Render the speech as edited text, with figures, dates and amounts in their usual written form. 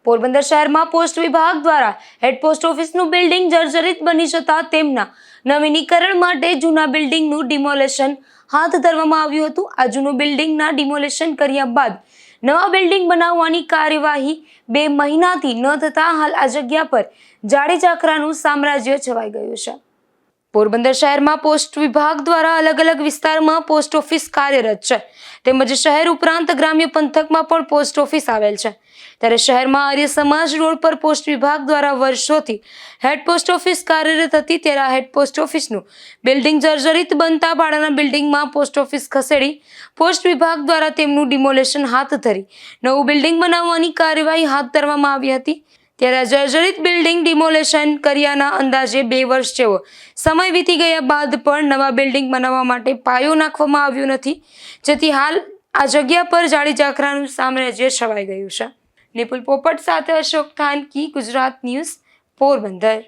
પોરબંદર શહેરમાં પોસ્ટ વિભાગ દ્વારા હેડ પોસ્ટ ઓફિસનું બિલ્ડિંગ જર્જરિત બની જતા તેમના નવીનીકરણ માટે જૂના બિલ્ડિંગનું ડિમોલેશન હાથ ધરવામાં આવ્યું હતું। આ જૂનું બિલ્ડિંગના ડિમોલેશન કર્યા બાદ નવા બિલ્ડિંગ બનાવવાની કાર્યવાહી 2 મહિનાથી ન થતા હાલ આ જગ્યા પર જાડી ચાકરાનું સામ્રાજ્ય છવાઈ ગયું છે। પોરબંદર શહેરમાં પોસ્ટ વિભાગ દ્વારા અલગ અલગ વિસ્તારમાં પોસ્ટ ઓફિસ કાર્યરત છે, તેમજ શહેર ઉપરાંત ગ્રામ્ય પંથકમાં પણ પોસ્ટ ઓફિસ આવેલ છે। ત્યારે શહેરમાં આર્ય સમાજ રોડ પર પોસ્ટ વિભાગ દ્વારા વર્ષોથી હેડ પોસ્ટ ઓફિસ કાર્યરત હતી, ત્યારે આ હેડ પોસ્ટ ઓફિસનું બિલ્ડિંગ જર્જરિત બનતા ભાડાના બિલ્ડિંગમાં પોસ્ટ ઓફિસ ખસેડી પોસ્ટ વિભાગ દ્વારા તેમનું ડિમોલેશન હાથ ધરી નવું બિલ્ડિંગ બનાવવાની કાર્યવાહી હાથ ધરવામાં આવી હતી। ત્યારે આ જર્જરિત બિલ્ડિંગ ડિમોલેશન કર્યાના અંદાજે 2 વર્ષ જેવો સમય વીતી ગયા બાદ પણ નવા બિલ્ડિંગ બનાવવા માટે પાયો નાખવામાં આવ્યો નથી, જેથી હાલ આ જગ્યા પર જાડી ચાકરાનું સામ્રાજ્ય છવાઈ ગયું છે। નિપુલ પોપટ સાથે અશોક થાનકી, ગુજરાત ન્યૂઝ, પોરબંદર।